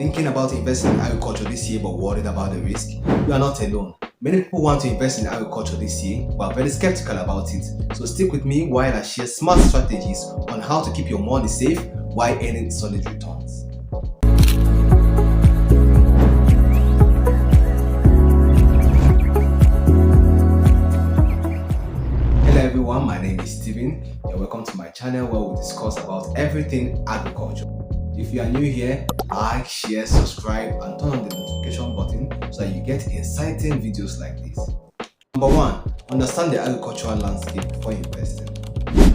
Thinking about investing in agriculture this year but worried about the risk? You are not alone. Many people want to invest in agriculture this year but are very skeptical about it. So stick with me while I share smart strategies on how to keep your money safe while earning solid returns. Hello everyone, my name is Steven. You're welcome to my channel where we discuss about everything agriculture. If you are new here, like, share, subscribe and turn on the notification button so that you get exciting videos like this. Number 1. Understand the agricultural landscape before investing.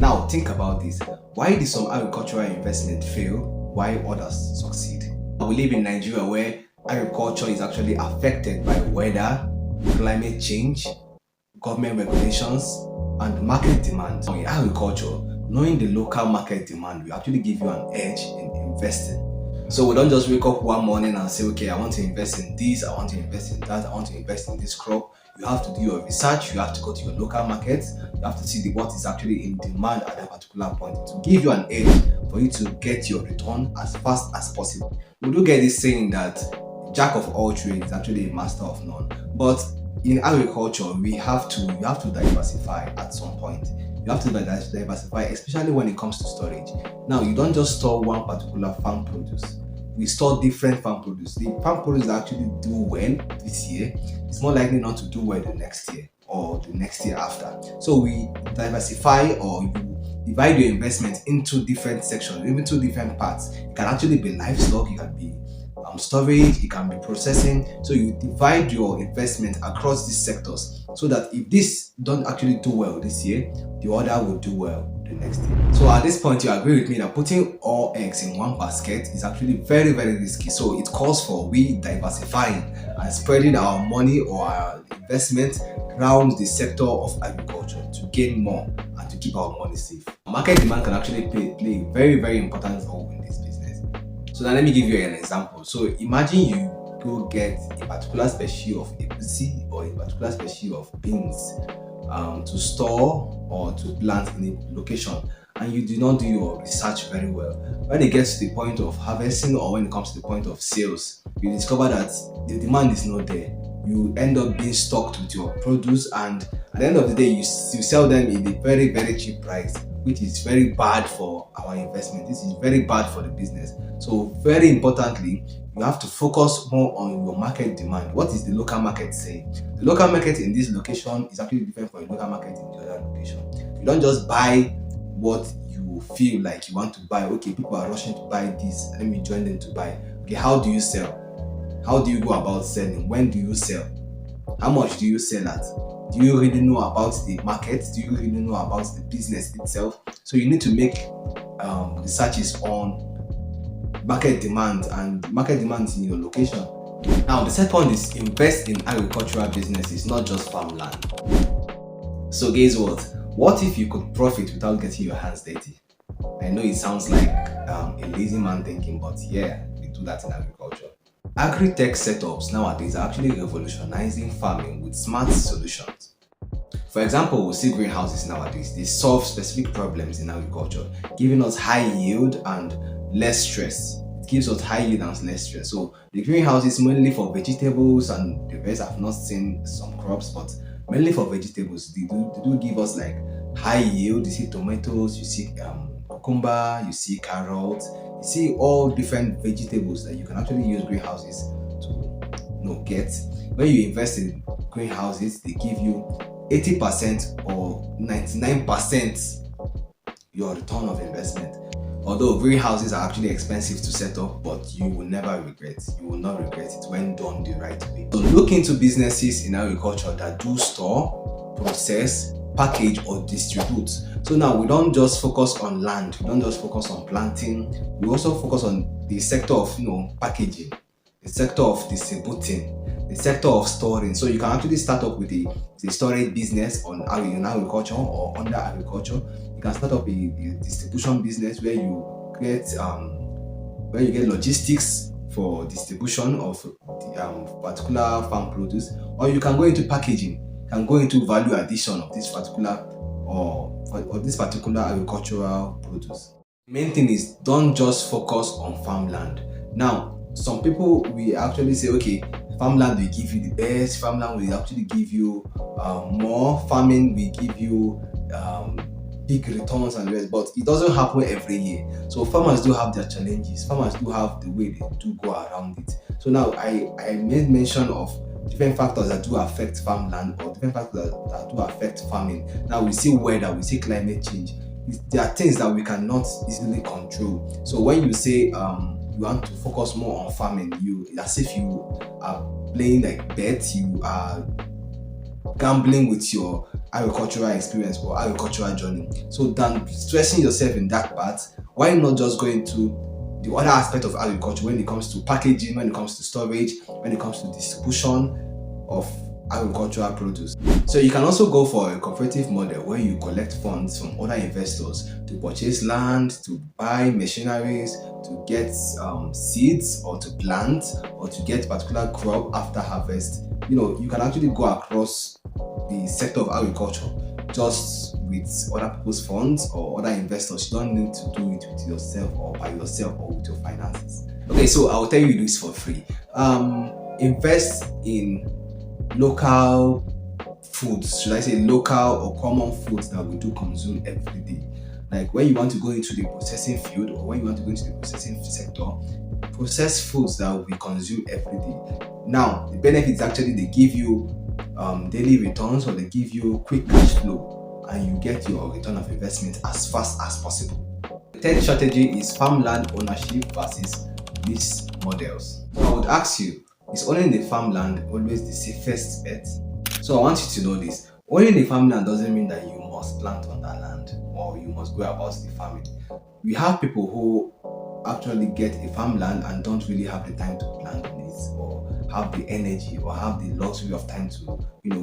Now think about this. Why do some agricultural investments fail while others succeed? We live in Nigeria where agriculture is actually affected by weather, climate change, government regulations and market demand. In agriculture, knowing the local market demand will actually give you an edge in investing. So we don't just wake up one morning and say, okay, I want to invest in this, I want to invest in that, I want to invest in this crop. You have to do your research, you have to go to your local market, you have to see what is actually in demand at that particular point to give you an edge for you to get your return as fast as possible. We do get this saying that jack of all trades is actually a master of none. But in agriculture, you have to diversify at some point. You have to diversify, especially when it comes to storage. Now, you don't just store one particular farm produce. We store different farm produce. The farm produce that actually do well this year is more likely not to do well the next year or the next year after. So we diversify, or you divide your investment into different sections, into different parts. It can actually be livestock, it can be storage, it can be processing. So you divide your investment across these sectors so that if this don't actually do well this year, the other will do well the next year. So at this point, you agree with me that putting all eggs in one basket is actually very, very risky. So it calls for we diversifying and spreading our money or our investment around the sector of agriculture to gain more and to keep our money safe. Market demand can actually play a very, very important role in this business. So now let me give you an example. So imagine you go get a particular species of egusi or a particular species of beans to store or to plant in a location, and you do not do your research very well. When it gets to the point of harvesting or when it comes to the point of sales, you discover that the demand is not there. You end up being stocked with your produce, and at the end of the day, you sell them in a very, very cheap price, which is very bad for our investment. This is very bad for the business. So very importantly, you have to focus more on your market demand. What is the local market saying? The local market in this location is actually different from the local market in the other location. You don't just buy what you feel like you want to buy. Okay, people are rushing to buy this, let me join them to buy. Okay, how do you sell? How do you go about selling? When do you sell? How much do you sell at? Do you really know about the market? Do you really know about the business itself? So you need to make researches on market demand and market demands in your location. Now, the second is invest in agricultural businesses, not just farmland. So guess what? What if you could profit without getting your hands dirty? I know it sounds like a lazy man thinking, but yeah, we do that in agriculture. Agri-tech setups nowadays are actually revolutionizing farming with smart solutions. For example, we see greenhouses nowadays. They solve specific problems in agriculture, giving us high yield and less stress. It gives us high yield and less stress. So the greenhouse is mainly for vegetables, and the rest I've not seen some crops, but mainly for vegetables. They do give us like high yield. You see tomatoes, you see cucumber, you see carrots, you see all different vegetables that you can actually use greenhouses to get. When you invest in greenhouses, they give you 80% or 99% your return of investment. Although greenhouses are actually expensive to set up, but you will never regret. You will not regret it when done the right way. So look into businesses in agriculture that do store, process, package or distribute. So now we don't just focus on land, we don't just focus on planting, we also focus on the sector of packaging, the sector of distributing, the sector of storing. So you can actually start up with the storage business in agriculture or under agriculture. You can start up a distribution business where you get logistics for distribution of the particular farm produce, or you can go into packaging, can go into value addition of this particular agricultural produce. The main thing is don't just focus on farmland. Now, some people we actually say, okay, farmland will give you the best, farmland will actually give you more, farming will give you big returns and the rest, but it doesn't happen every year. So farmers do have their challenges, farmers do have the way they do go around it. So now I made mention of different factors that do affect farmland, or different factors that do affect farming. Now we see weather, we see climate change. There are things that we cannot easily control. So when you say you want to focus more on farming, as if you are playing like bet, you are gambling with your agricultural experience or agricultural journey. So than stressing yourself in that part, why not just go into the other aspect of agriculture when it comes to packaging, when it comes to storage, when it comes to distribution of agricultural produce. So you can also go for a cooperative model where you collect funds from other investors to purchase land, to buy machineries, to get seeds, or to plant, or to get particular crop after harvest. You can actually go across the sector of agriculture just with other people's funds or other investors. You don't need to do it with yourself or by yourself or with your finances. Okay, so I'll tell you this for free. Invest in local foods, should I say local or common foods that we do consume every day. Like when you want to go into the processing field, or when you want to go into the processing sector, processed foods that we consume every day. Now, the benefits actually, they give you daily returns, or they give you quick cash flow, and you get your return of investment as fast as possible. The third strategy is farmland ownership versus lease models. So I would ask you, is owning the farmland always the safest bet? So I want you to know this. Owning the farmland doesn't mean that you must plant on that land or you must go about the farming. We have people who actually get a farmland and don't really have the time to plant on it, or have the energy, or have the luxury of time to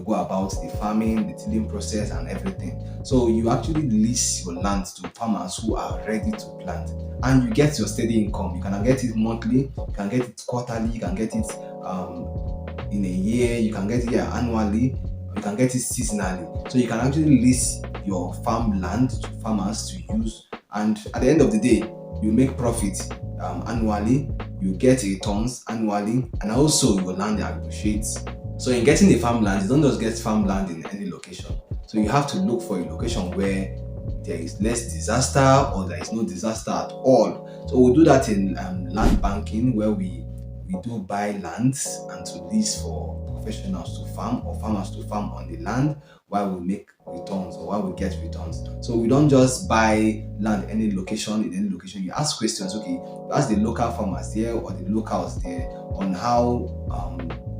go about the farming, the tilling process and everything. So you actually lease your land to farmers who are ready to plant, and you get your steady income. You can get it monthly, you can get it quarterly, you can get it in a year, you can get it annually, you can get it seasonally. So you can actually lease your farmland to farmers to use, and at the end of the day, you make profit annually, you get returns annually, and also your land appreciates. So in getting the farmland, you don't just get farmland in any location. So you have to look for a location where there is less disaster, or there is no disaster at all. So we do that in land banking, where we do buy lands and to lease for professionals to farm, or farmers to farm on the land, while we make returns, or while we get returns. So we don't just buy land in any location. You ask questions. Okay, you ask the local farmers there, or the locals there, on how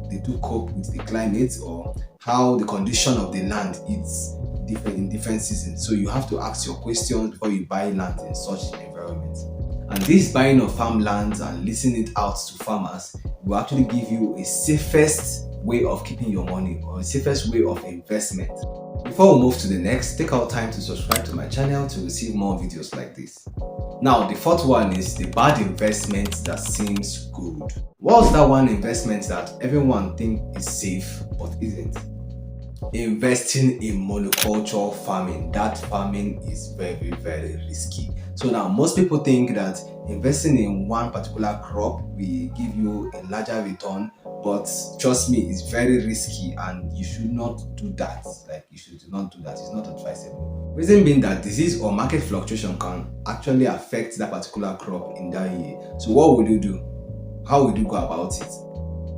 they do cope with the climate, or how the condition of the land is different in different seasons. So you have to ask your questions before you buy land in such environments. And this buying of farmlands and leasing it out to farmers will actually give you a safest way of keeping your money, or a safest way of investment. Before we move to the next, take out time to subscribe to my channel to receive more videos like this. Now, the fourth one is the bad investment that seems good. What's that one investment that everyone thinks is safe but isn't? Investing in monoculture farming. That farming is very, very risky. So now most people think that investing in one particular crop will give you a larger return, but trust me, it's very risky and you should not do that. You should not do that. It's not advisable. Reason being that disease or market fluctuation can actually affect that particular crop in that year. So what would you do? How would you go about it?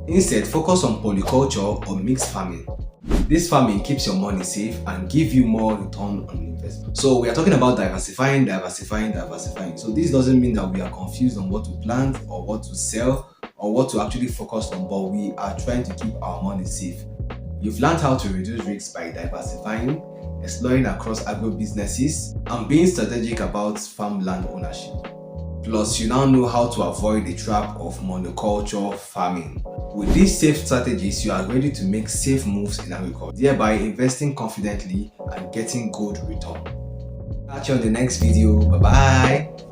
Instead, focus on polyculture or mixed farming. This farming keeps your money safe and give you more return on investment. So we are talking about diversifying. So this doesn't mean that we are confused on what to plant or what to sell or what to actually focus on, but we are trying to keep our money safe. You've learned how to reduce risks by diversifying, exploring across agro-businesses, and being strategic about farmland ownership. Plus, you now know how to avoid the trap of monoculture farming. With these safe strategies, you are ready to make safe moves in agriculture, thereby investing confidently and getting good return. Catch you on the next video. Bye bye.